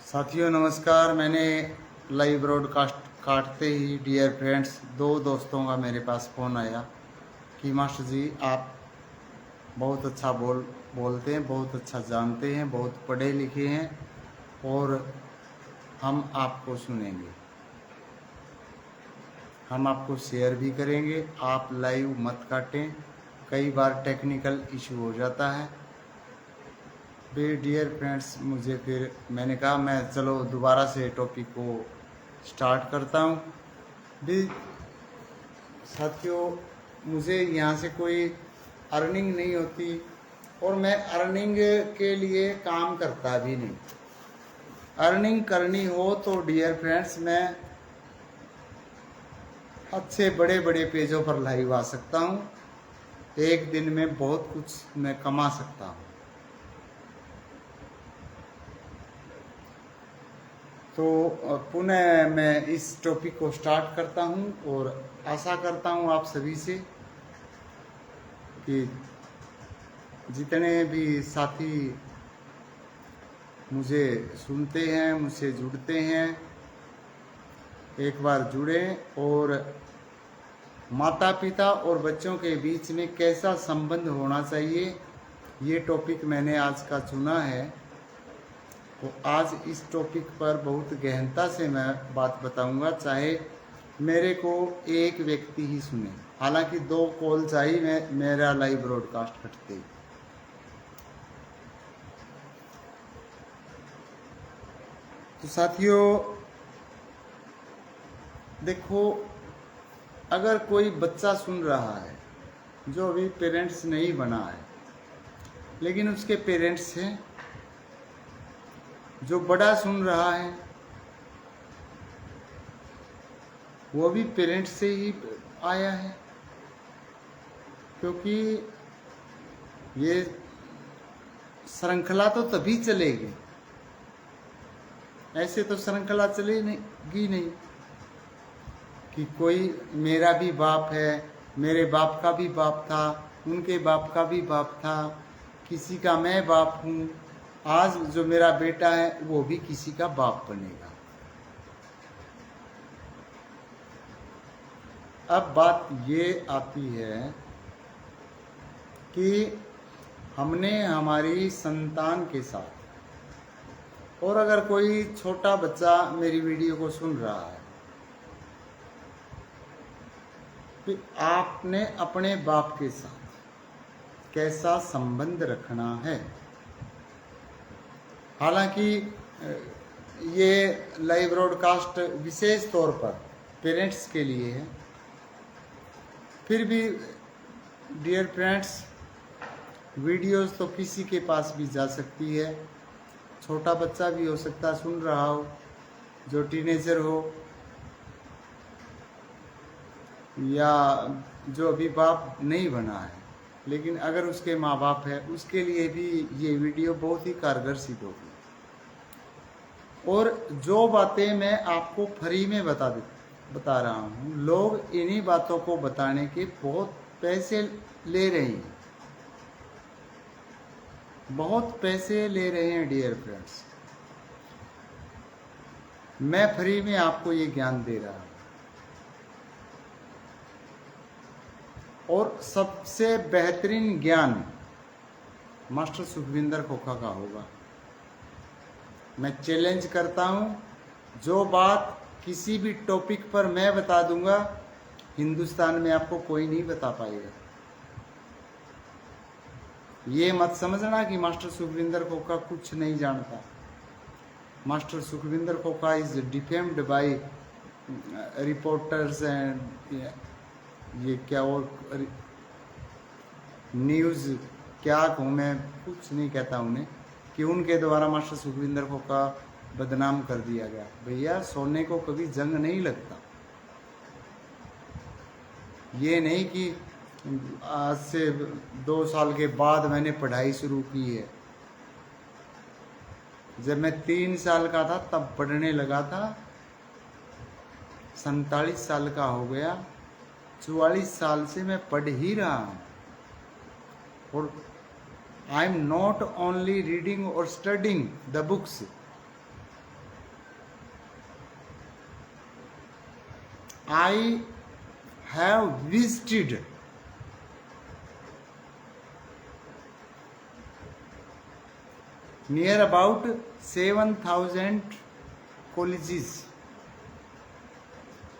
साथियों नमस्कार। मैंने लाइव ब्रॉडकास्ट काटते ही डियर फ्रेंड्स दो दोस्तों का मेरे पास फ़ोन आया कि मास्टर जी आप बहुत अच्छा बोलते हैं, बहुत अच्छा जानते हैं, बहुत पढ़े लिखे हैं और हम आपको सुनेंगे, हम आपको शेयर भी करेंगे। आप लाइव मत काटें, कई बार टेक्निकल इशू हो जाता है। डियर फ्रेंड्स फिर मैंने कहा मैं चलो दोबारा से टॉपिक को स्टार्ट करता हूँ। भी साथियों मुझे यहाँ से कोई अर्निंग नहीं होती और मैं अर्निंग के लिए काम करता भी नहीं। अर्निंग करनी हो तो डियर फ्रेंड्स मैं अच्छे बड़े बड़े पेजों पर लाइव आ सकता हूँ, एक दिन में बहुत कुछ मैं कमा सकता हूँ। तो पुनः मैं इस टॉपिक को स्टार्ट करता हूं और आशा करता हूं आप सभी से कि जितने भी साथी मुझे सुनते हैं, मुझसे जुड़ते हैं, एक बार जुड़ें और माता पिता और बच्चों के बीच में कैसा संबंध होना चाहिए ये टॉपिक मैंने आज का चुना है। तो आज इस टॉपिक पर बहुत गहनता से मैं बात बताऊंगा, चाहे मेरे को एक व्यक्ति ही सुने। हालांकि 2 कॉल चाहिए मेरा लाइव ब्रॉडकास्ट करते। तो साथियों देखो, अगर कोई बच्चा सुन रहा है जो अभी पेरेंट्स नहीं बना है लेकिन उसके पेरेंट्स हैं, जो बड़ा सुन रहा है वो भी पेरेंट्स से ही आया है, क्योंकि ये श्रृंखला तो तभी चलेगी, ऐसे तो श्रृंखला चलेगी नहीं कि कोई मेरा भी बाप है, मेरे बाप का भी बाप था, उनके बाप का भी बाप था, किसी का मैं बाप हूँ, आज जो मेरा बेटा है वो भी किसी का बाप बनेगा। अब बात ये आती है कि हमने हमारी संतान के साथ, और अगर कोई छोटा बच्चा मेरी वीडियो को सुन रहा है, कि आपने अपने बाप के साथ कैसा संबंध रखना है। हालांकि ये लाइव ब्रॉडकास्ट विशेष तौर पर पेरेंट्स के लिए है, फिर भी डियर फ्रेंड्स वीडियोस तो किसी के पास भी जा सकती है। छोटा बच्चा भी हो सकता है सुन रहा हो, जो टीनेजर हो या जो अभी बाप नहीं बना है, लेकिन अगर उसके माँ बाप है उसके लिए भी ये वीडियो बहुत ही कारगर सिद्ध होगी। और जो बातें मैं आपको फ्री में बता रहा हूँ, लोग इन्हीं बातों को बताने के बहुत पैसे ले रहे हैं, बहुत पैसे ले रहे हैं डियर फ्रेंड्स। मैं फ्री में आपको ये ज्ञान दे रहा हूँ और सबसे बेहतरीन ज्ञान मास्टर सुखविंदर खोखा का होगा। मैं चैलेंज करता हूँ, जो बात किसी भी टॉपिक पर मैं बता दूंगा हिंदुस्तान में आपको कोई नहीं बता पाएगा। ये मत समझना कि मास्टर सुखविंदर खोखा कुछ नहीं जानता। मास्टर सुखविंदर खोखा is defamed bye reporters and ये क्या और न्यूज़ क्या कहूँ, मैं कुछ नहीं कहता उन्हें कि उनके द्वारा मास्टर सुखविंदर खोखा बदनाम कर दिया गया। भैया सोने को कभी जंग नहीं लगता। ये नहीं कि आज से 2 साल के बाद मैंने पढ़ाई शुरू की है। जब मैं 3 साल का था तब पढ़ने लगा था, 47 साल का हो गया, 44 साल से मैं पढ़ ही रहा हूँ। और I am not only reading और studying the books, I have visited near about 7,000 colleges,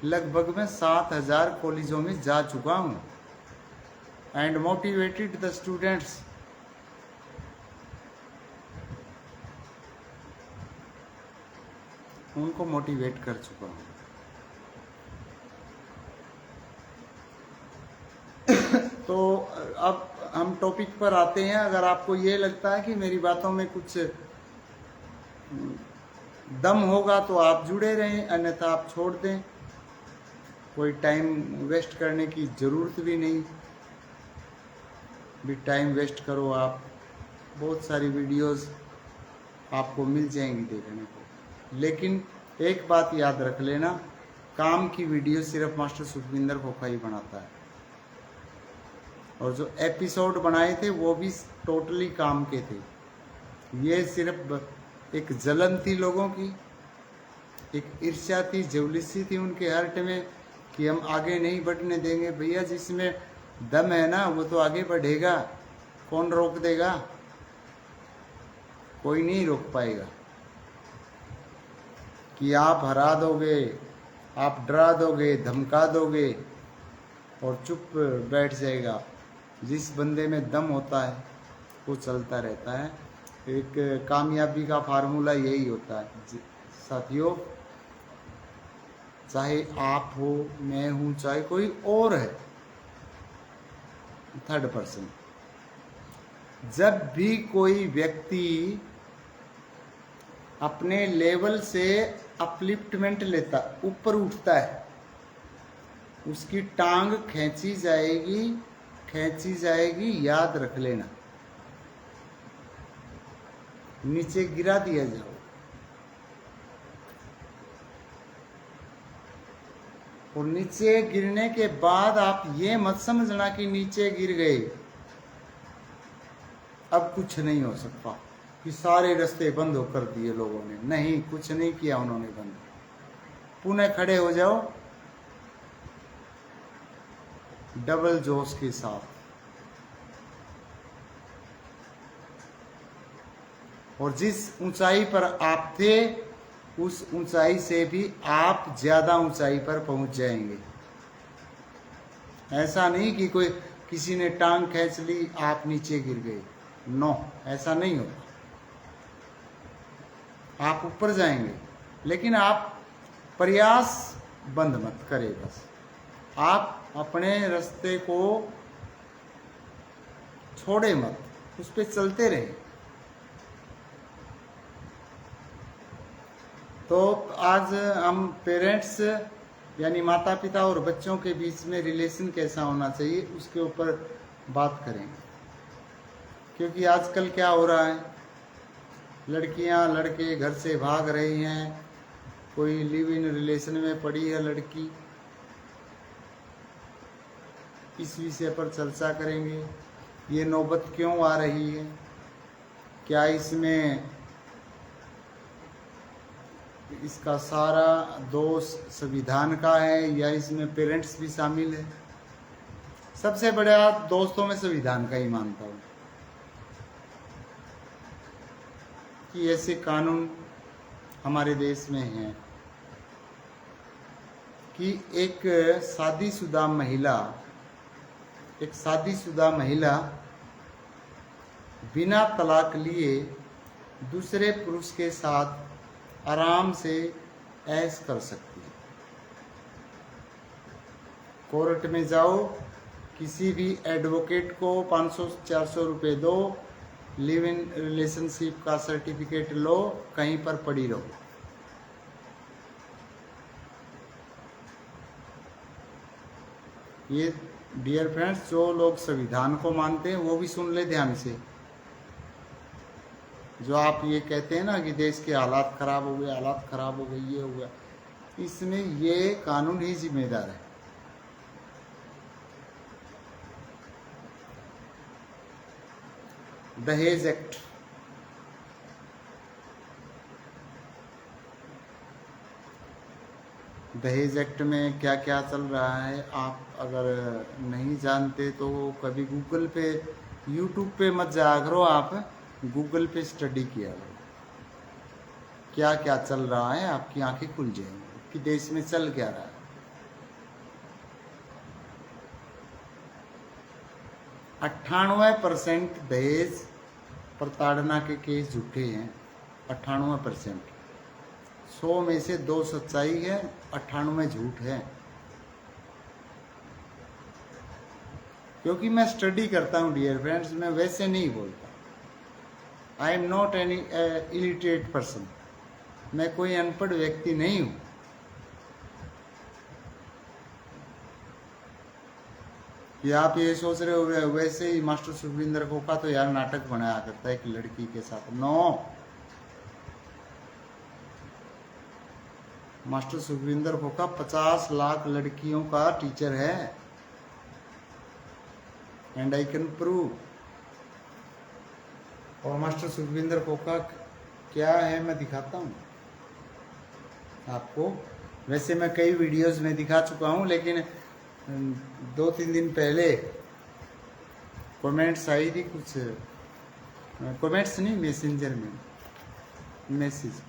लगभग मैं 7,000 कॉलेजों में जा चुका हूँ। एंड मोटिवेटेड द स्टूडेंट्स, उनको मोटिवेट कर चुका हूँ। तो अब हम टॉपिक पर आते हैं। अगर आपको ये लगता है कि मेरी बातों में कुछ दम होगा तो आप जुड़े रहें, अन्यथा आप छोड़ दें। कोई टाइम वेस्ट करने की ज़रूरत भी नहीं, भी टाइम वेस्ट करो आप। बहुत सारी वीडियोस आपको मिल जाएंगी देखने को। लेकिन एक बात याद रख लेना, काम की वीडियो सिर्फ मास्टर सुखविंदर खोखा ही बनाता है, और जो एपिसोड बनाए थे वो भी टोटली काम के थे। ये सिर्फ एक जलन थी लोगों की, एक ईर्ष्या थी, जेलसी थी उनके हार्ट में कि हम आगे नहीं बढ़ने देंगे। भैया जिसमें दम है ना वो तो आगे बढ़ेगा, कौन रोक देगा? कोई नहीं रोक पाएगा। कि आप हरा दोगे, आप डरा दोगे, धमका दोगे और चुप बैठ जाएगा। जिस बंदे में दम होता है वो चलता रहता है। एक कामयाबी का फार्मूला यही होता है साथियों। चाहे आप हो, मैं हूँ, चाहे कोई और है, थर्ड पर्सन, जब भी कोई व्यक्ति अपने लेवल से अपलिफ्टमेंट लेता, ऊपर उठता है, उसकी टांग खींची जाएगी, खींची जाएगी, याद रख लेना। नीचे गिरा दिया जाओ, और नीचे गिरने के बाद आप ये मत समझना कि नीचे गिर गए अब कुछ नहीं हो सकता, कि सारे रास्ते बंद कर दिए लोगों ने। नहीं, कुछ नहीं किया उन्होंने बंद। पुनः खड़े हो जाओ डबल जोश के साथ, और जिस ऊंचाई पर आप थे उस ऊंचाई से भी आप ज्यादा ऊंचाई पर पहुंच जाएंगे। ऐसा नहीं कि कोई किसी ने टांग खींच ली आप नीचे गिर गए, नो, ऐसा नहीं होगा। आप ऊपर जाएंगे, लेकिन आप प्रयास बंद मत करें। बस आप अपने रास्ते को छोड़े मत, उस पर चलते रहे। तो आज हम पेरेंट्स यानी माता पिता और बच्चों के बीच में रिलेशन कैसा होना चाहिए उसके ऊपर बात करेंगे। क्योंकि आजकल क्या हो रहा है, लड़कियां लड़के घर से भाग रही हैं, कोई लिव इन रिलेशन में पड़ी है लड़की। इस विषय पर चर्चा करेंगे। ये नौबत क्यों आ रही है? क्या इसमें इसका सारा दोष संविधान का है या इसमें पेरेंट्स भी शामिल है? सबसे बड़ा दोस्तों में संविधान का ही मानता हूँ कि ऐसे कानून हमारे देश में हैं कि एक शादीशुदा महिला बिना तलाक लिए दूसरे पुरुष के साथ आराम से ऐश कर सकती है। कोर्ट में जाओ, किसी भी एडवोकेट को 500-400 रुपये दो, लिव इन रिलेशनशिप का सर्टिफिकेट लो, कहीं पर पड़ी रहो। ये डियर फ्रेंड्स, जो लोग संविधान को मानते हैं वो भी सुन ले ध्यान से। जो आप ये कहते हैं ना कि देश के हालात खराब हो गए, हालात खराब हो गए, ये हो गया, इसमें ये कानून ही जिम्मेदार है। दहेज एक्ट, दहेज एक्ट में क्या क्या चल रहा है, आप अगर नहीं जानते तो कभी गूगल पे, यूट्यूब पे मत जाया करो, आप गूगल पे स्टडी किया करो, क्या क्या चल रहा है, आपकी आंखें खुल जाएंगी कि देश में चल क्या रहा है। 98% दहेज प्रताड़ना के केस झूठे हैं। 98%, 100 में से 2 सच्चाई है, 98 झूठ है। क्योंकि मैं स्टडी करता हूँ डियर फ्रेंड्स, मैं वैसे नहीं बोलता। आई am not any illiterate person, मैं कोई अनपढ़ व्यक्ति नहीं हूँ। कि आप ये सोच रहे हो वैसे ही मास्टर सुखविंदर खोखा तो यार नाटक बनाया करता है एक लड़की के साथ। नो, मास्टर सुखविंदर खोखा 50 लाख लड़कियों का टीचर है, एंड आई कैन प्रूव। और मास्टर सुखविंदर खोखा क्या है मैं दिखाता हूँ आपको। वैसे मैं कई वीडियोस में दिखा चुका हूँ, लेकिन 2-3 दिन पहले कमेंट्स आई थी, कुछ कमेंट्स नहीं, मैसेंजर में मैसेज,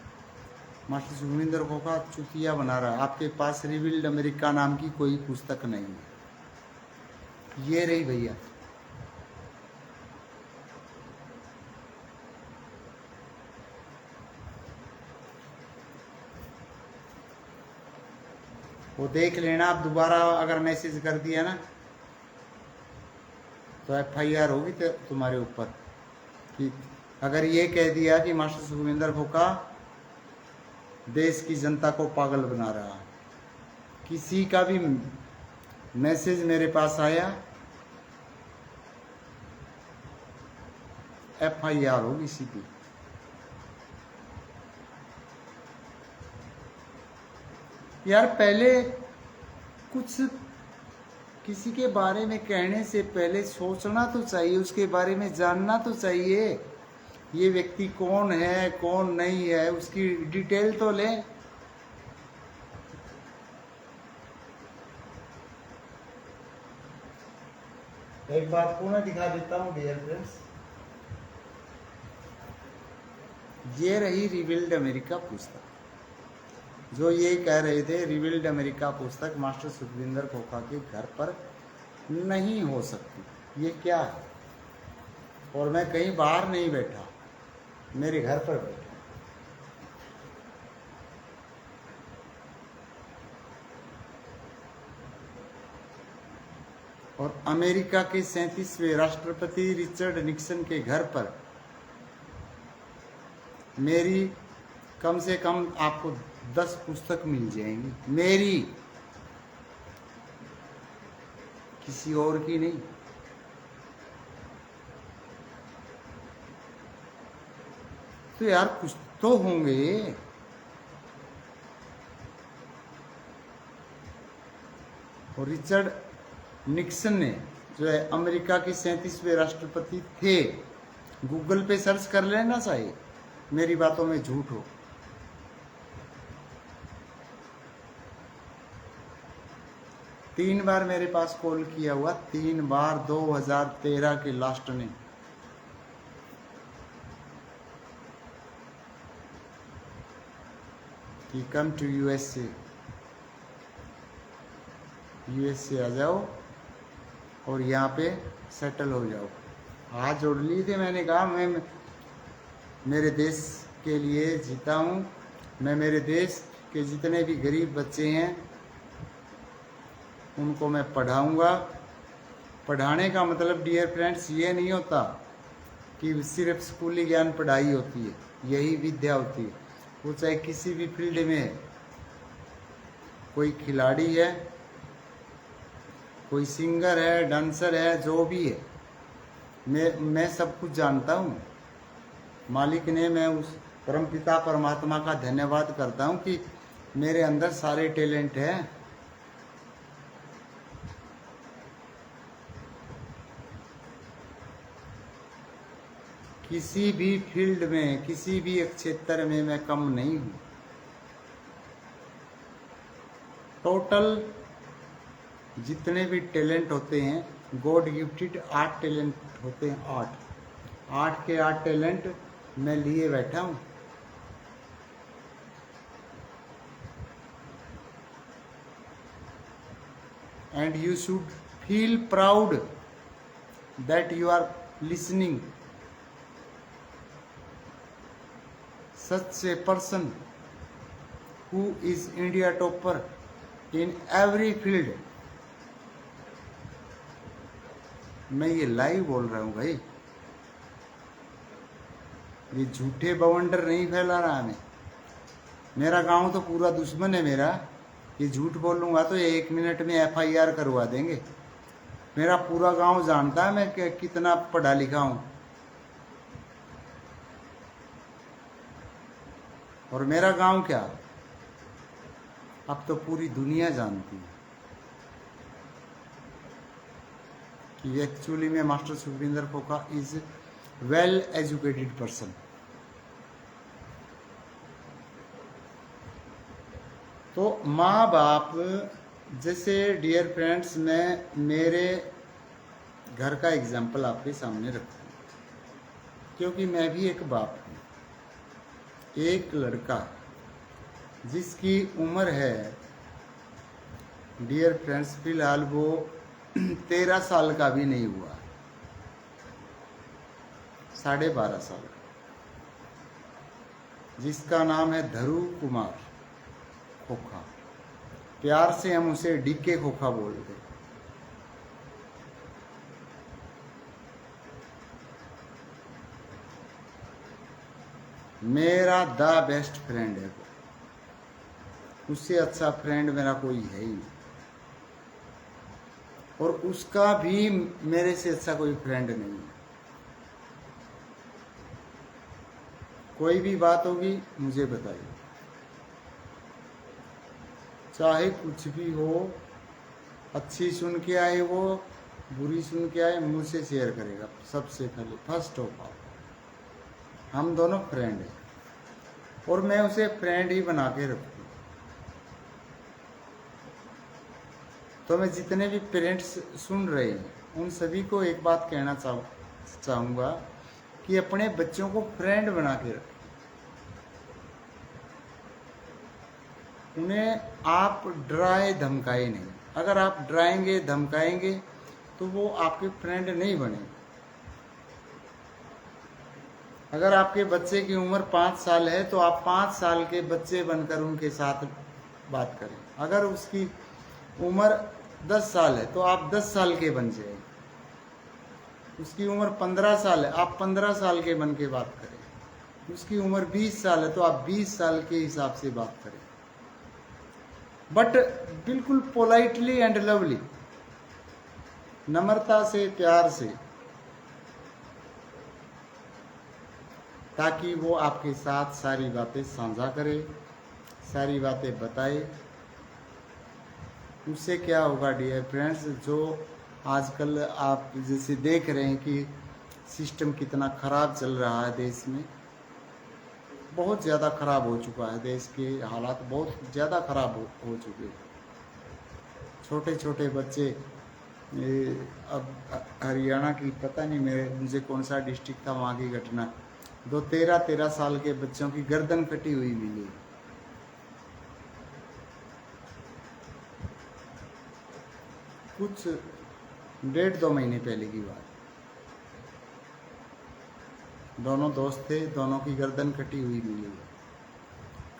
मास्टर सुखविंदर खोखा चुतिया बना रहा है, आपके पास रिवील्ड अमेरिका नाम की कोई पुस्तक नहीं है। ये रही भैया, वो देख लेना। आप दोबारा अगर मैसेज कर दिया ना तो FIR होगी तुम्हारे ऊपर, कि अगर ये कह दिया कि मास्टर सुखविंदर खोखा देश की जनता को पागल बना रहा है। किसी का भी मैसेज मेरे पास आया, FIR होगी सीधी। यार पहले कुछ किसी के बारे में कहने से पहले सोचना तो चाहिए, उसके बारे में जानना तो चाहिए, ये व्यक्ति कौन है कौन नहीं है, उसकी डिटेल तो ले। एक बात को मैं दिखा देता हूँ डियर फ्रेंड्स, ये रही रिवील्ड अमेरिका पुस्तक। जो ये कह रहे थे रिवील्ड अमेरिका पुस्तक मास्टर सुखविंदर खोखा के घर पर नहीं हो सकती, ये क्या है। और मैं कहीं बाहर नहीं बैठा, मेरे घर पर बैठा। और अमेरिका के 37वें राष्ट्रपति रिचर्ड निक्सन के घर पर मेरी कम से कम आपको 10 पुस्तक मिल जाएंगी, मेरी, किसी और की नहीं। तो यार कुछ तो होंगे। और रिचर्ड निक्सन ने, जो है अमेरिका के 37वें राष्ट्रपति थे, गूगल पे सर्च कर लेना चाहिए, मेरी बातों में झूठ हो। तीन बार मेरे पास कॉल किया हुआ, 3 बार 2013 के लास्ट ने। कि कम टू USA आ जाओ और यहाँ पे सेटल हो जाओ। हाथ जोड़ लिए थे, मैंने कहा मैं मेरे देश के लिए जीता हूँ, मैं मेरे देश के जितने भी गरीब बच्चे हैं उनको मैं पढ़ाऊँगा। पढ़ाने का मतलब डियर फ्रेंड्स ये नहीं होता कि सिर्फ स्कूली ज्ञान पढ़ाई होती है, यही विद्या होती है। वो चाहे किसी भी फील्ड में है, कोई खिलाड़ी है, कोई सिंगर है, डांसर है, जो भी है, मैं सब कुछ जानता हूँ। मालिक ने, मैं उस परमपिता परमात्मा का धन्यवाद करता हूँ कि मेरे अंदर सारे टैलेंट हैं। किसी भी फील्ड में, किसी भी क्षेत्र में मैं कम नहीं हूँ। टोटल जितने भी टैलेंट होते हैं गॉड गिफ्टेड 8 टैलेंट होते हैं। 8 के 8 टैलेंट मैं लिए बैठा हूँ। And you should feel proud that you are listening such a person who is India topper in every field। मैं ये लाइव बोल रहा हूँ भाई, ये झूठे बवंडर नहीं फैला रहा मैं। मेरा गांव तो पूरा दुश्मन है मेरा, ये झूठ बोलूँगा तो 1 मिनट में FIR करवा देंगे। मेरा पूरा गांव जानता है मैं कितना पढ़ा लिखा हूँ, और मेरा गांव क्या अब तो पूरी दुनिया जानती है कि एक्चुअली में मास्टर सुखविंदर खोखा इज वेल एजुकेटेड पर्सन। तो माँ बाप जैसे डियर फ्रेंड्स, मैं मेरे घर का एग्जाम्पल आपके सामने रखता हूँ क्योंकि मैं भी एक बाप हूँ। एक लड़का जिसकी उम्र है डियर फ्रेंड्स, फिलहाल वो 13 साल का भी नहीं हुआ, 12.5 साल का, जिसका नाम है धरू कुमार खोखा। प्यार से हम उसे डीके खोखा बोलते। मेरा द बेस्ट फ्रेंड है, उससे अच्छा फ्रेंड मेरा कोई है ही नहीं, और उसका भी मेरे से अच्छा कोई फ्रेंड नहीं है। कोई भी बात होगी मुझे बताइए, चाहे कुछ भी हो, अच्छी सुन के आए वो, बुरी सुन के आए, मुझसे शेयर करेगा सबसे पहले, फर्स्ट ऑफ ऑल। हम दोनों फ्रेंड हैं और मैं उसे फ्रेंड ही बना के रखूँ। तो मैं जितने भी पेरेंट्स सुन रहे हैं उन सभी को एक बात कहना चाहूँगा कि अपने बच्चों को फ्रेंड बना के रखें। उन्हें आप डराए धमकाए नहीं। अगर आप डराएंगे धमकाएंगे तो वो आपके फ्रेंड नहीं बनेंगे। अगर आपके बच्चे की उम्र 5 साल है तो आप 5 साल के बच्चे बनकर उनके साथ बात करें। अगर उसकी उम्र 10 साल है तो आप 10 साल के बन जाए। उसकी उम्र 15 साल है, आप 15 साल के बन के बात करें। उसकी उम्र 20 साल है तो आप 20 साल के हिसाब से बात करें, बट बिल्कुल पोलाइटली एंड लवली, नम्रता से, प्यार से, ताकि वो आपके साथ सारी बातें साझा करे, सारी बातें बताए। उससे क्या होगा डियर फ्रेंड्स, जो आजकल आप जैसे देख रहे हैं कि सिस्टम कितना ख़राब चल रहा है देश में, बहुत ज़्यादा ख़राब हो चुका है। देश के हालात बहुत ज़्यादा ख़राब हो चुके हैं। छोटे छोटे बच्चे, अब हरियाणा की पता नहीं मुझे कौन सा डिस्ट्रिक्ट था वहाँ की घटना, 13 साल के बच्चों की गर्दन कटी हुई मिली। कुछ 1.5-2 महीने पहले की बात। दोनों दोस्त थे, दोनों की गर्दन कटी हुई मिली।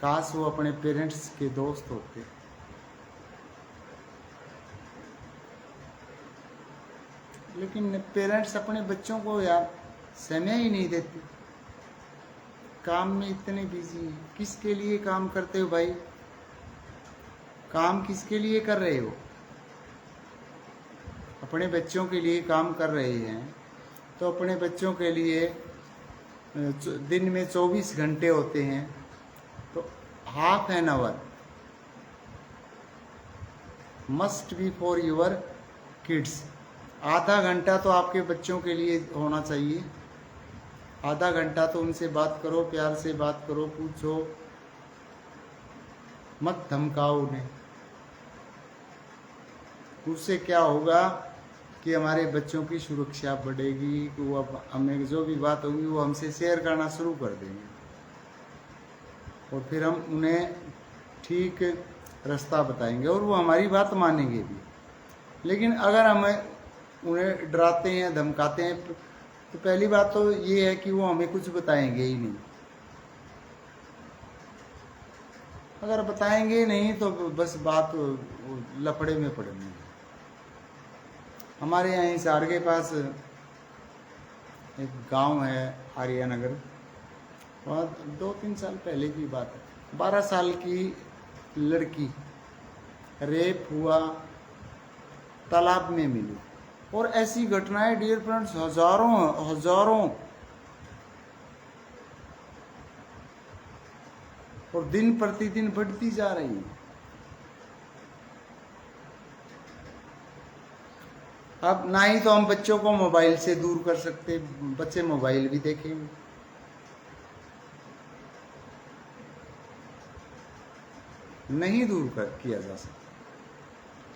काश वो अपने पेरेंट्स के दोस्त होते। लेकिन पेरेंट्स अपने बच्चों को यार समय ही नहीं देते, काम में इतने बिजी हैं। किसके लिए काम करते हो भाई? काम किसके लिए कर रहे हो? अपने बच्चों के लिए काम कर रहे हैं तो अपने बच्चों के लिए दिन में 24 घंटे होते हैं, तो half an hour must be for your kids. आधा घंटा तो आपके बच्चों के लिए होना चाहिए। आधा घंटा तो उनसे बात करो, प्यार से बात करो, पूछो, मत धमकाओ उन्हें। उससे क्या होगा कि हमारे बच्चों की सुरक्षा बढ़ेगी, कि वो अब हमें जो भी बात होगी वो हमसे शेयर करना शुरू कर देंगे और फिर हम उन्हें ठीक रास्ता बताएंगे और वो हमारी बात मानेंगे भी। लेकिन अगर हमें उन्हें डराते हैं, धमकाते हैं, तो पहली बात तो ये है कि वो हमें कुछ बताएंगे ही नहीं। अगर बताएंगे नहीं तो बस बात लफड़े में पड़ेंगे। हमारे यहाँ हिसार के पास एक गांव है आर्यानगर, वहाँ 2-3 साल पहले की बात है, 12 साल की लड़की रेप हुआ, तालाब में मिली। और ऐसी घटनाएं डियर फ्रेंड्स हजारों और दिन प्रतिदिन बढ़ती जा रही है। अब ना ही तो हम बच्चों को मोबाइल से दूर कर सकते, बच्चे मोबाइल भी देखेंगे। नहीं दूर किया जा सकता,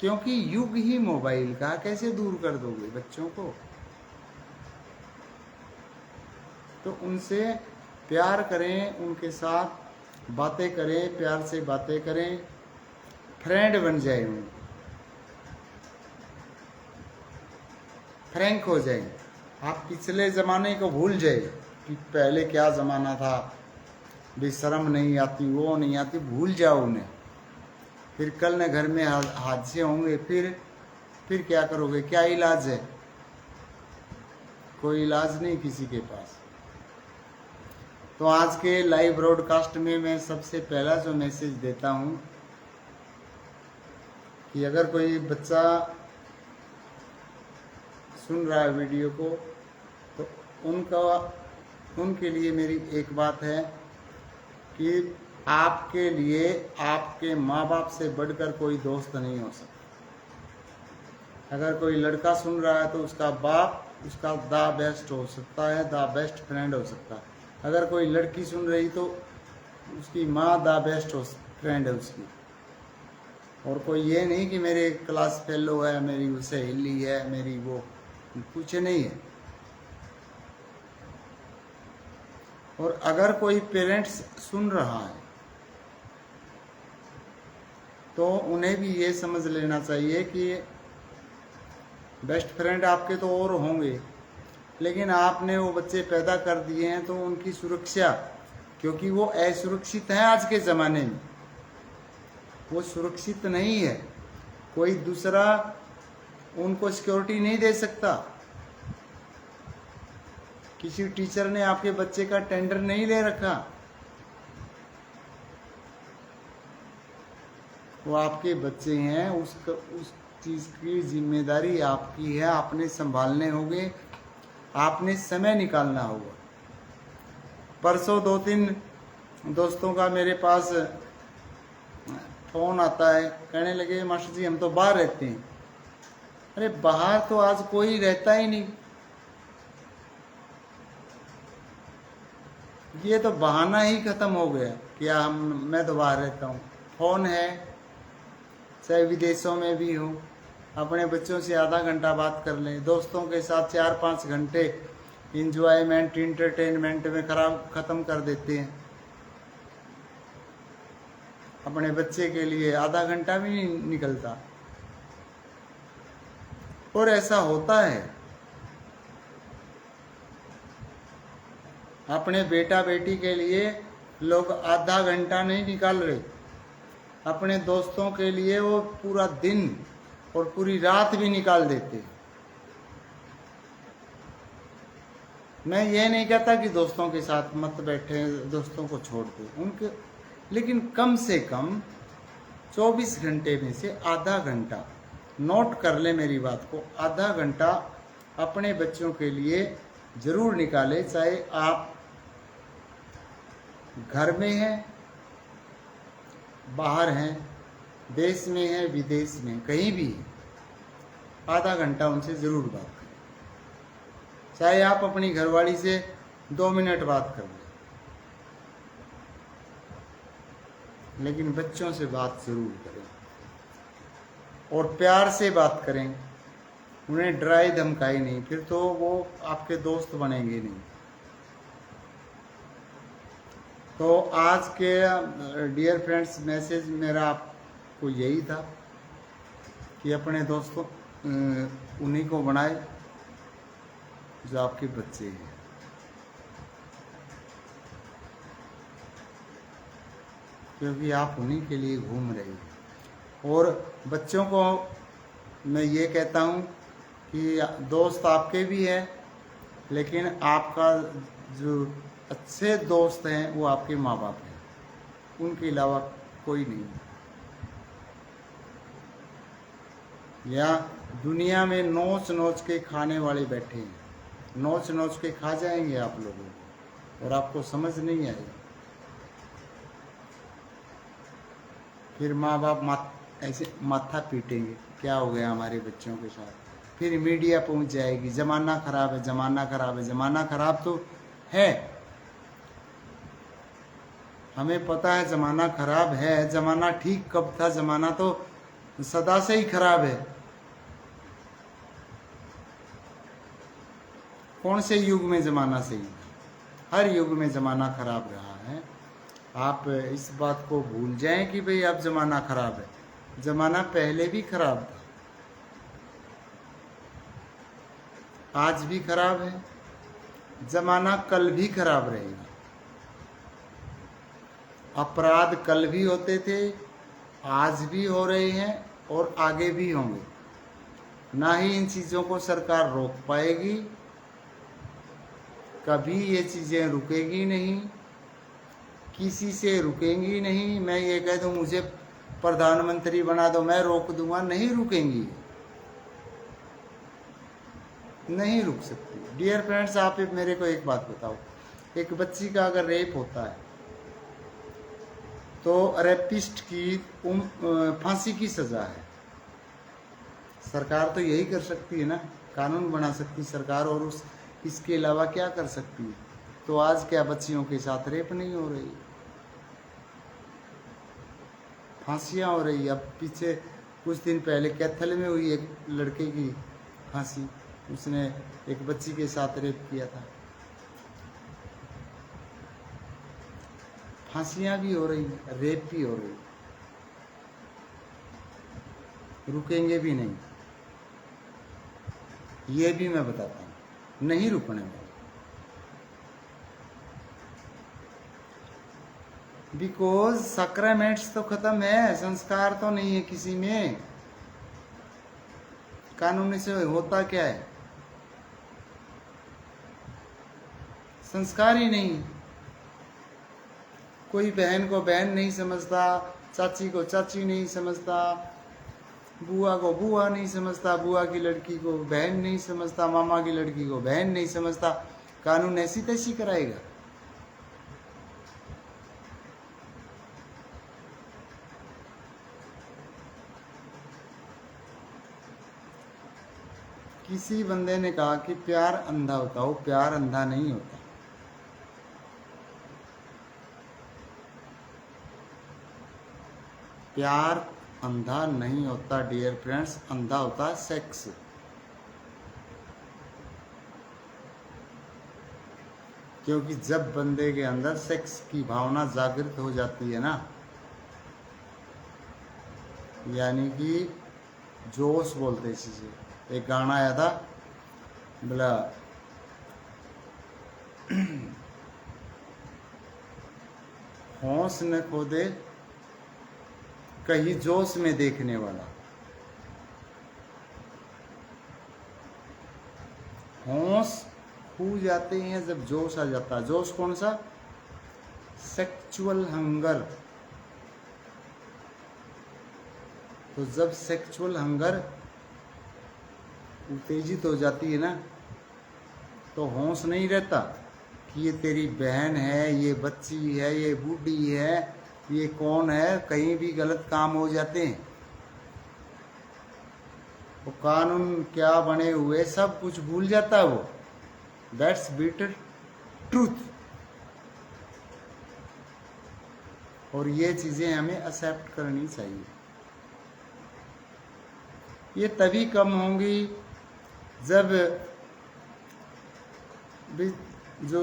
क्योंकि युग ही मोबाइल का। कैसे दूर कर दोगे बच्चों को? तो उनसे प्यार करें, उनके साथ बातें करें, प्यार से बातें करें, फ्रेंड बन जाए, उनको फ्रैंक हो जाए। आप पिछले ज़माने को भूल जाए कि पहले क्या ज़माना था, बेशर्म नहीं आती, वो नहीं आती, भूल जाओ उन्हें। फिर कल न घर में हादसे होंगे, फिर क्या करोगे? क्या इलाज है? कोई इलाज नहीं किसी के पास। तो आज के लाइव ब्रॉडकास्ट में मैं सबसे पहला जो मैसेज देता हूँ कि अगर कोई बच्चा सुन रहा है वीडियो को, तो उनके लिए मेरी एक बात है कि आपके लिए आपके माँ बाप से बढ़कर कोई दोस्त नहीं हो सकता। अगर कोई लड़का सुन रहा है तो उसका बाप उसका द बेस्ट हो सकता है, द बेस्ट फ्रेंड हो सकता है। अगर कोई लड़की सुन रही तो उसकी माँ द बेस्ट फ्रेंड है उसकी। और कोई ये नहीं कि मेरे क्लास फेलो है, मेरी उसे हिली है, मेरी वो, कुछ नहीं है। और अगर कोई पेरेंट्स सुन रहा है तो उन्हें भी ये समझ लेना चाहिए कि बेस्ट फ्रेंड आपके तो और होंगे, लेकिन आपने वो बच्चे पैदा कर दिए हैं तो उनकी सुरक्षा, क्योंकि वो असुरक्षित हैं आज के ज़माने में, वो सुरक्षित नहीं है। कोई दूसरा उनको सिक्योरिटी नहीं दे सकता। किसी टीचर ने आपके बच्चे का टेंडर नहीं ले रखा, वो आपके बच्चे हैं, उस चीज़ की जिम्मेदारी आपकी है, आपने संभालने होंगे, आपने समय निकालना होगा। परसों 2-3 दोस्तों का मेरे पास फ़ोन आता है, कहने लगे मास्टर जी हम तो बाहर रहते हैं। अरे बाहर तो आज कोई रहता ही नहीं, ये तो बहाना ही खत्म हो गया कि मैं तो बाहर रहता हूँ। फ़ोन है, चाहे विदेशों में भी हो, अपने बच्चों से आधा घंटा बात कर लें, दोस्तों के साथ 4-5 घंटे इंजॉयमेंट इंटरटेनमेंट में ख़त्म कर देते हैं। अपने बच्चे के लिए आधा घंटा भी नहीं निकलता। और ऐसा होता है, अपने बेटा बेटी के लिए लोग आधा घंटा नहीं निकाल रहे, अपने दोस्तों के लिए वो पूरा दिन और पूरी रात भी निकाल देते। मैं ये नहीं कहता कि दोस्तों के साथ मत बैठे, दोस्तों को छोड़ दो उनके, लेकिन कम से कम 24 घंटे में से आधा घंटा, नोट कर ले मेरी बात को, आधा घंटा अपने बच्चों के लिए ज़रूर निकाले। चाहे आप घर में हैं, बाहर हैं, देश में हैं, विदेश में, कहीं भी हैं, आधा घंटा उनसे ज़रूर बात करें। चाहे आप अपनी घरवाली से 2 मिनट बात कर लें, लेकिन बच्चों से बात ज़रूर करें। और प्यार से बात करें, उन्हें डराई धमकाई नहीं, फिर तो वो आपके दोस्त बनेंगे नहीं। तो आज के डियर फ्रेंड्स मैसेज मेरा आपको यही था कि अपने दोस्तों उन्हीं को बनाए जो आपके बच्चे हैं। क्योंकि आप उन्हीं के लिए घूम रहे हैं। और बच्चों को मैं ये कहता हूँ कि दोस्त आपके भी हैं, लेकिन आपका जो अच्छे दोस्त हैं वो आपके माँ बाप हैं, उनके अलावा कोई नहीं। या दुनिया में नोच नोच के खाने वाले बैठे हैं, नोच नोच के खा जाएंगे आप लोगों को और आपको समझ नहीं आएगी। फिर माँ बाप ऐसे माथा पीटेंगे, क्या हो गया हमारे बच्चों के साथ। फिर मीडिया पहुंच जाएगी, ज़माना ख़राब है, ज़माना ख़राब है। ज़माना ख़राब तो है, हमें पता है ज़माना ख़राब है। ज़माना ठीक कब था? ज़माना तो सदा से ही ख़राब है। कौन से युग में ज़माना सही? हर युग में ज़माना ख़राब रहा है। आप इस बात को भूल जाएं कि भाई अब ज़माना ख़राब है। ज़माना पहले भी ख़राब था, आज भी ख़राब है, ज़माना कल भी ख़राब रहेगा। अपराध कल भी होते थे, आज भी हो रहे हैं और आगे भी होंगे। ना ही इन चीज़ों को सरकार रोक पाएगी, कभी ये चीज़ें रुकेगी नहीं, किसी से रुकेंगी नहीं। मैं ये कह दूं मुझे प्रधानमंत्री बना दो, मैं रोक दूंगा, नहीं रुकेंगी, नहीं रुक सकती। डियर फ्रेंड्स, आप मेरे को एक बात बताओ, एक बच्ची का अगर रेप होता है तो रेपिस्ट की फांसी की सज़ा है। सरकार तो यही कर सकती है ना, कानून बना सकती सरकार, और इसके अलावा क्या कर सकती है? तो आज क्या बच्चियों के साथ रेप नहीं हो रही, फांसियाँ हो रही? अब पीछे कुछ दिन पहले कैथल में हुई एक लड़के की फांसी, उसने एक बच्ची के साथ रेप किया था। फांसियाँ भी हो रही, रेप भी हो रही, रुकेंगे भी नहीं, ये भी मैं बताता हूँ, नहीं रुकने वाले। बिकॉज सैक्रामेंट्स तो खत्म है, संस्कार तो नहीं है किसी में। कानूनी से होता क्या है? संस्कार ही नहीं। कोई बहन को बहन नहीं समझता, चाची को चाची नहीं समझता, बुआ को बुआ नहीं समझता, बुआ की लड़की को बहन नहीं समझता, मामा की लड़की को बहन नहीं समझता। कानून ऐसी तैसी कराएगा? किसी बंदे ने कहा कि प्यार अंधा होता हो, प्यार अंधा नहीं होता। प्यार अंधा नहीं होता डियर फ्रेंड्स, अंधा होता है सेक्स। क्योंकि जब बंदे के अंदर सेक्स की भावना जागृत हो जाती है ना, यानी कि जोश बोलते हैं इसे। एक गाना आया था, बोला होश न खो दे कहीं जोश में देखने वाला। होश खो जाते हैं जब जोश आ जाता है। जोश कौन सा? Sexual hunger. तो जब सेक्सुअल हंगर उत्तेजित हो जाती है ना, तो होश नहीं रहता कि ये तेरी बहन है, ये बच्ची है, ये बूढ़ी है, ये कौन है। कहीं भी गलत काम हो जाते हैं, वो कानून क्या बने हुए सब कुछ भूल जाता है वो। That's bitter truth. और ये चीज़ें हमें एक्सेप्ट करनी चाहिए। ये तभी कम होंगी जब भी जो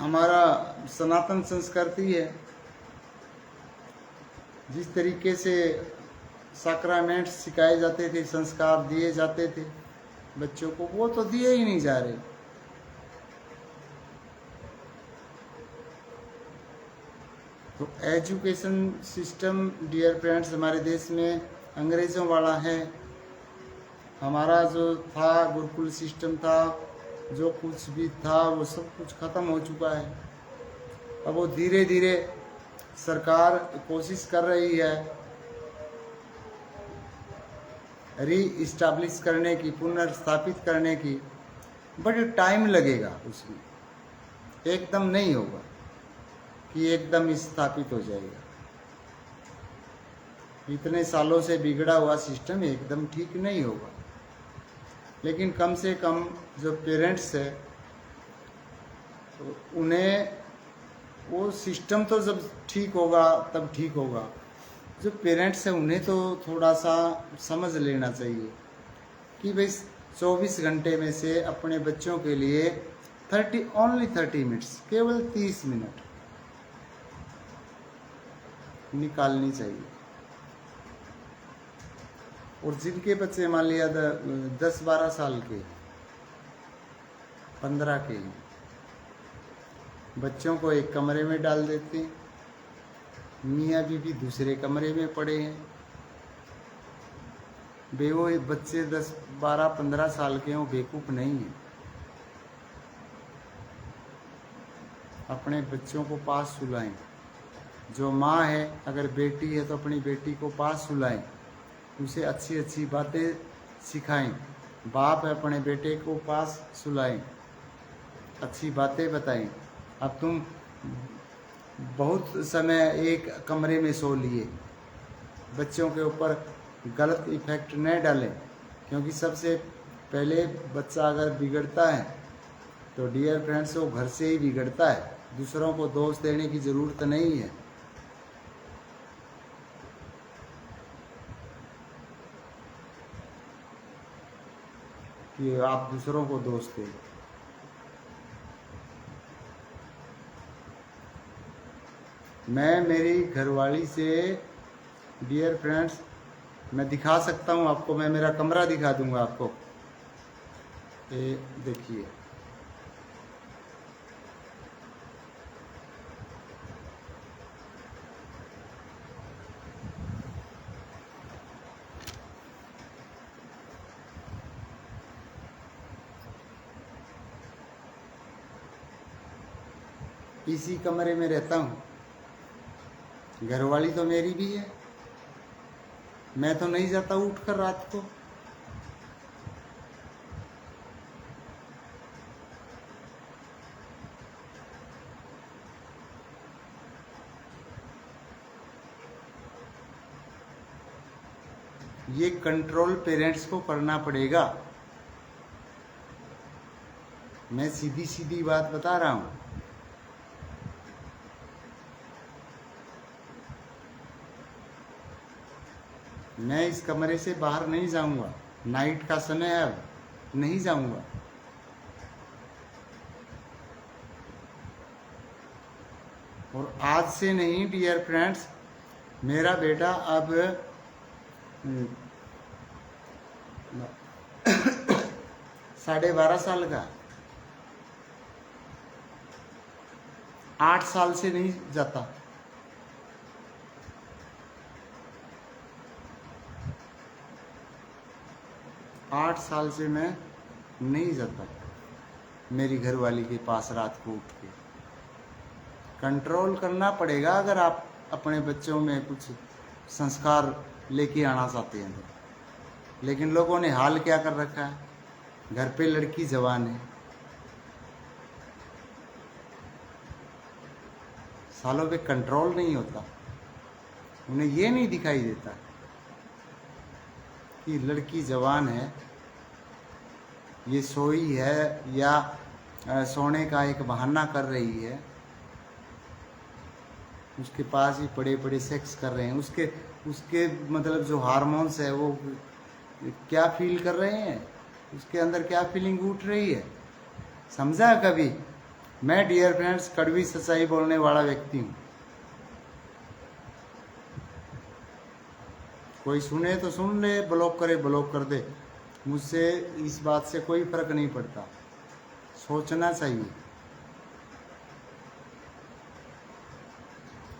हमारा सनातन संस्कृति है, जिस तरीके से सैक्रामेंट सिखाए जाते थे, संस्कार दिए जाते थे बच्चों को, वो तो दिए ही नहीं जा रहे। तो एजुकेशन सिस्टम डियर फ्रेंड्स हमारे देश में अंग्रेज़ों वाला है। हमारा जो था गुरुकुल सिस्टम था, जो कुछ भी था वो सब कुछ ख़त्म हो चुका है। अब वो धीरे धीरे सरकार कोशिश कर रही है री इस्टेब्लिश करने की, पुनर्स्थापित करने की, बट टाइम लगेगा उसमें, एकदम नहीं होगा कि एकदम स्थापित हो जाएगा। इतने सालों से बिगड़ा हुआ सिस्टम एकदम ठीक नहीं होगा, लेकिन कम से कम जो पेरेंट्स है तो उन्हें वो सिस्टम तो जब ठीक होगा तब ठीक होगा। जो पेरेंट्स हैं उन्हें तो थोड़ा सा समझ लेना चाहिए कि भाई 24 घंटे में से अपने बच्चों के लिए ओनली 30 मिनट्स, केवल 30 मिनट निकालनी चाहिए। और जिनके बच्चे मान लिया 10-12 साल के, 15 के, बच्चों को एक कमरे में डाल देते हैं, मियाँ बीवी दूसरे कमरे में पड़े हैं। वो बच्चे 10, 12, 15 साल के हों, बेवकूफ़ नहीं है। अपने बच्चों को पास सुलाएं। जो माँ है, अगर बेटी है तो अपनी बेटी को पास सुलाएं, उसे अच्छी अच्छी बातें सिखाएं। बाप है, अपने बेटे को पास सुलाएं, अच्छी बातें बताएं। अब तुम बहुत समय एक कमरे में सो लिए, बच्चों के ऊपर गलत इफेक्ट न डालें, क्योंकि सबसे पहले बच्चा अगर बिगड़ता है तो डियर फ्रेंड्स वो घर से ही बिगड़ता है। दूसरों को दोष देने की ज़रूरत नहीं है। कि आप दूसरों को दोष दें। मैं मेरी घरवाली से डियर फ्रेंड्स, मैं दिखा सकता हूँ आपको, मैं मेरा कमरा दिखा दूंगा आपको। ये देखिए, इसी कमरे में रहता हूँ। घरवाली तो मेरी भी है, मैं तो नहीं जाता उठकर रात को। ये कंट्रोल पेरेंट्स को करना पड़ेगा। मैं सीधी सीधी बात बता रहा हूँ। मैं इस कमरे से बाहर नहीं जाऊंगा, नाइट का समय है, अब नहीं जाऊंगा। और आज से नहीं डियर फ्रेंड्स, मेरा बेटा अब 12.5 साल का, 8 साल से नहीं जाता। आठ साल से मैं नहीं जाता मेरी घरवाली के पास रात को उठ के। कंट्रोल करना पड़ेगा अगर आप अपने बच्चों में कुछ संस्कार लेके आना चाहते हैं तो। लेकिन लोगों ने हाल क्या कर रखा है, घर पे लड़की जवान है, सालों पे कंट्रोल नहीं होता। उन्हें ये नहीं दिखाई देता कि लड़की जवान है, ये सोई है या सोने का एक बहाना कर रही है, उसके पास ही पड़े पड़े सेक्स कर रहे हैं। उसके मतलब जो हार्मोन्स है वो क्या फील कर रहे हैं, उसके अंदर क्या फीलिंग उठ रही है, समझा कभी? मैं डियर फ्रेंड्स कड़वी सच्चाई बोलने वाला व्यक्ति हूँ। कोई सुने तो सुन ले, ब्लॉक करे ब्लॉक कर दे, मुझसे इस बात से कोई फर्क नहीं पड़ता। सोचना चाहिए।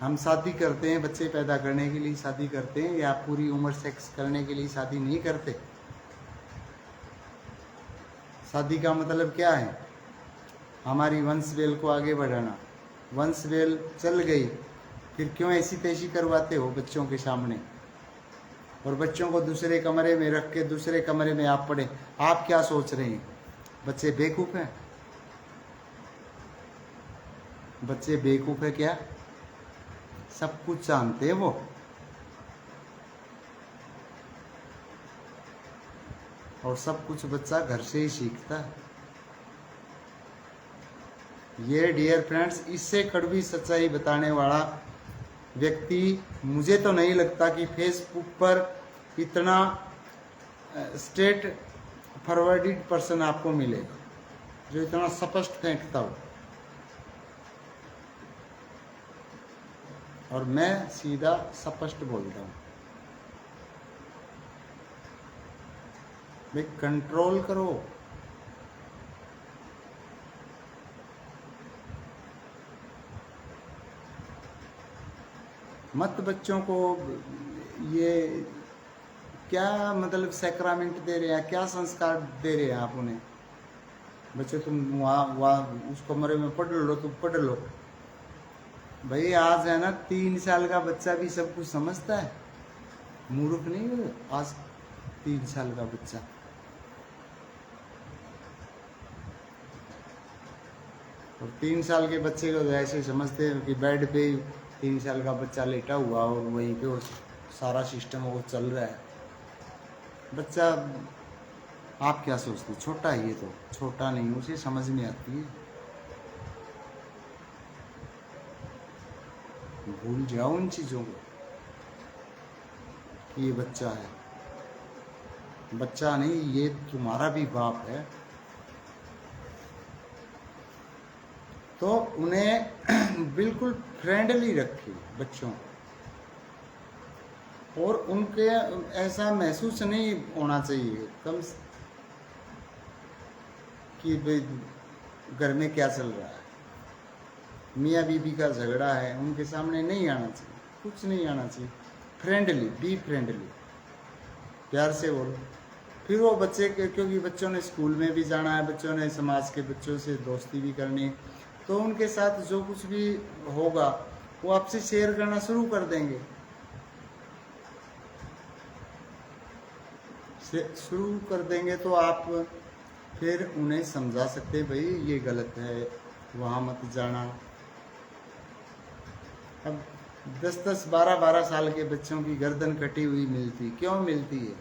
हम शादी करते हैं बच्चे पैदा करने के लिए शादी करते हैं, या पूरी उम्र सेक्स करने के लिए शादी नहीं करते। शादी का मतलब क्या है? हमारी वंशवेल को आगे बढ़ाना। वंशवेल चल गई, फिर क्यों ऐसी तैसी करवाते हो बच्चों के सामने, और बच्चों को दूसरे कमरे में रख के दूसरे कमरे में आप पढ़े। आप क्या सोच रहे हैं? बच्चे बेवकूफ़ हैं? बच्चे बेवकूफ़ है क्या? सब कुछ जानते हैं वो। और सब कुछ बच्चा घर से ही सीखता है। ये डियर फ्रेंड्स, इससे कड़वी सच्चाई बताने वाला व्यक्ति मुझे तो नहीं लगता कि फेसबुक पर इतना स्ट्रेट फॉरवर्डेड पर्सन आपको मिलेगा जो इतना स्पष्ट फेंकता हो। और मैं सीधा स्पष्ट बोलता हूँ। भाई कंट्रोल करो। मत बच्चों को ये क्या मतलब सैक्रामेंट दे रहे हैं, क्या संस्कार दे रहे हैं आप उन्हें? बच्चे तुम वहाँ उस कमरे में पढ़ लो, तुम पढ़ लो। भाई आज है ना 3 साल का बच्चा भी सब कुछ समझता है, मूर्ख नहीं है आज 3 साल का बच्चा। और 3 साल के बच्चे को ऐसे समझते हैं कि बेड पे 3 साल का बच्चा लेटा हुआ और वहीं पे वो सारा सिस्टम वो चल रहा है। बच्चा आप क्या सोचते? छोटा ही है, तो छोटा नहीं, उसे समझ में आती है। भूल जाओ उन चीज़ों को कि ये बच्चा है। बच्चा नहीं, ये तुम्हारा भी बाप है। तो उन्हें बिल्कुल फ्रेंडली रखिए बच्चों, और उनके ऐसा महसूस नहीं होना चाहिए कम कि भाई घर में क्या चल रहा है, मियाँ बीबी का झगड़ा है, उनके सामने नहीं आना चाहिए, कुछ नहीं आना चाहिए। फ्रेंडली, बी फ्रेंडली, प्यार से बोलो। फिर वो बच्चे के, क्योंकि बच्चों ने स्कूल में भी जाना है, बच्चों ने समाज के बच्चों से दोस्ती भी करनी, तो उनके साथ जो कुछ भी होगा वो आपसे शेयर करना शुरू कर देंगे। शुरू कर देंगे तो आप फिर उन्हें समझा सकते हैं, भाई ये गलत है, वहाँ मत जाना। अब 10-10, 12-12 साल के बच्चों की गर्दन कटी हुई मिलती, क्यों मिलती है?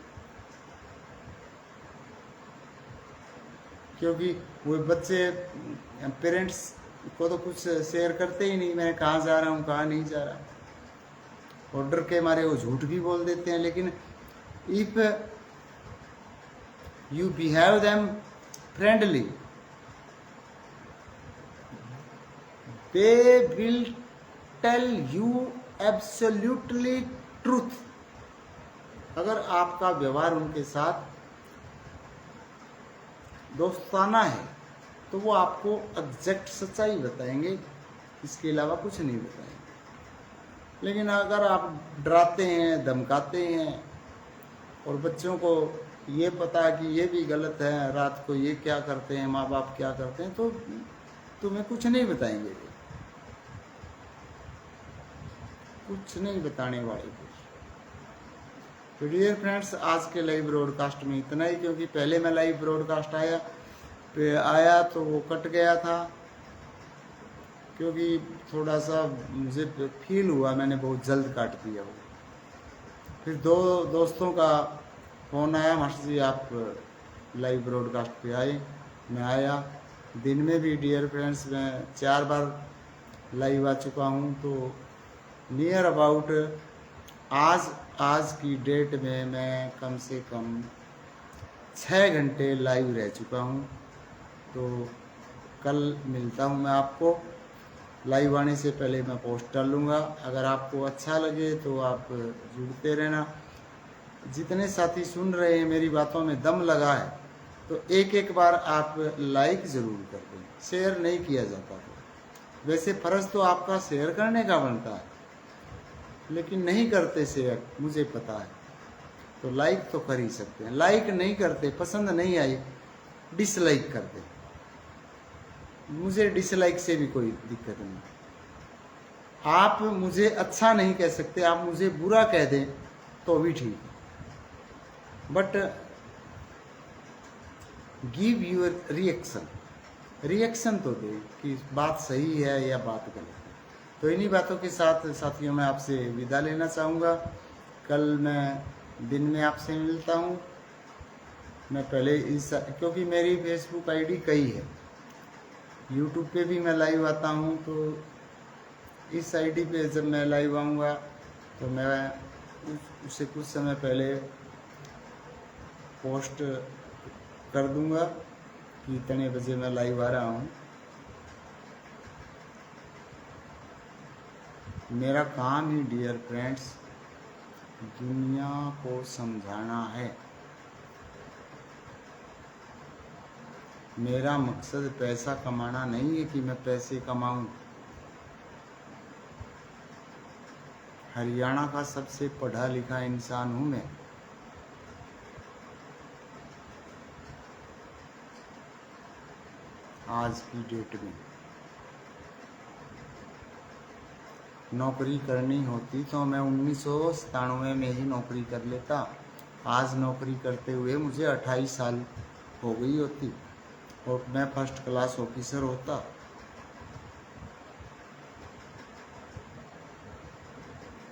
क्योंकि वो बच्चे पेरेंट्स को तो कुछ शेयर करते ही नहीं, मैं कहाँ जा रहा हूँ, कहाँ नहीं जा रहा। और डर के मारे वो झूठ भी बोल देते हैं। लेकिन if you behave them friendly, they will tell you absolutely truth। अगर आपका व्यवहार उनके साथ दोस्ताना है तो वो आपको एग्जैक्ट सच्चाई बताएंगे, इसके अलावा कुछ नहीं बताएंगे। लेकिन अगर आप डराते हैं, धमकाते हैं, और बच्चों को ये पता है कि ये भी गलत है, रात को ये क्या करते हैं, माँ बाप क्या करते हैं, तो तुम्हें कुछ नहीं बताएंगे, कुछ नहीं बताने वाले कुछ। तो डियर फ्रेंड्स, आज के लाइव ब्रॉडकास्ट में इतना ही, क्योंकि पहले मैं लाइव ब्रॉडकास्ट आया तो वो कट गया था, क्योंकि थोड़ा सा मुझे फील हुआ मैंने बहुत जल्द काट दिया वो। फिर 2 दोस्तों का फ़ोन आया, मास्टर जी आप लाइव ब्रॉडकास्ट पे आए। मैं आया। दिन में भी डियर फ्रेंड्स मैं 4 बार लाइव आ चुका हूँ। तो नियर अबाउट आज की डेट में मैं कम से कम 6 घंटे लाइव रह चुका हूँ। तो कल मिलता हूँ मैं आपको। लाइव आने से पहले मैं पोस्ट डालूँगा। अगर आपको अच्छा लगे तो आप जुड़ते रहना। जितने साथी सुन रहे हैं, मेरी बातों में दम लगा है, तो एक एक बार आप लाइक ज़रूर कर दें। शेयर नहीं किया जाता तो वैसे फ़र्ज़ तो आपका शेयर करने का बनता है, लेकिन नहीं करते शेयर, मुझे पता है। तो लाइक तो कर ही सकते हैं। लाइक नहीं करते, पसंद नहीं आई, डिसलाइक कर दें। मुझे डिसलाइक से भी कोई दिक्कत नहीं। आप मुझे अच्छा नहीं कह सकते, आप मुझे बुरा कह दें तो भी ठीक है, बट गिव यूर रिएक्शन तो दे कि बात सही है या बात गलत है। तो इन्हीं बातों के साथ साथियों मैं आपसे विदा लेना चाहूँगा। कल मैं दिन में आपसे मिलता हूँ। मैं पहले क्योंकि मेरी फेसबुक आईडी कई है, यूट्यूब पे भी मैं लाइव आता हूँ, तो इस आईडी पे जब मैं लाइव आऊँगा तो मैं उससे कुछ समय पहले पोस्ट कर दूंगा कि इतने बजे मैं लाइव आ रहा हूँ। मेरा काम ही डियर फ्रेंड्स दुनिया को समझाना है। मेरा मकसद पैसा कमाना नहीं है कि मैं पैसे कमाऊं। हरियाणा का सबसे पढ़ा लिखा इंसान हूं मैं। आज की डेट में नौकरी करनी होती तो मैं 1997 में ही नौकरी कर लेता। आज नौकरी करते हुए मुझे 28 साल हो गई होती और मैं फर्स्ट क्लास ऑफिसर होता।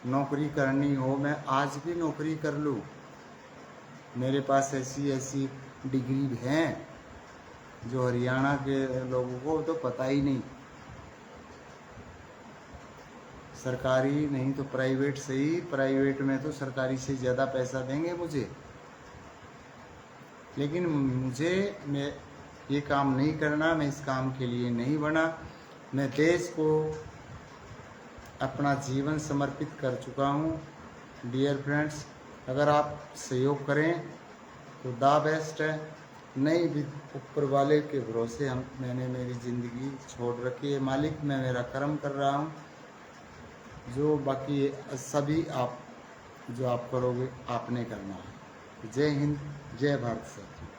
नौकरी करनी हो, मैं आज भी नौकरी कर लूँ। मेरे पास ऐसी डिग्री हैं जो हरियाणा के लोगों को तो पता ही नहीं। सरकारी नहीं तो प्राइवेट सही, प्राइवेट में तो सरकारी से ज़्यादा पैसा देंगे मुझे, लेकिन मैं ये काम नहीं करना। मैं इस काम के लिए नहीं बना। मैं देश को अपना जीवन समर्पित कर चुका हूँ। डियर फ्रेंड्स, अगर आप सहयोग करें तो द बेस्ट है। नहीं भी ऊपर वाले के भरोसे मैंने मेरी ज़िंदगी छोड़ रखी है। मालिक मैं मेरा कर्म कर रहा हूँ, जो बाकी सभी आप जो आप करोगे आपने करना है। जय हिंद, जय भारत सर।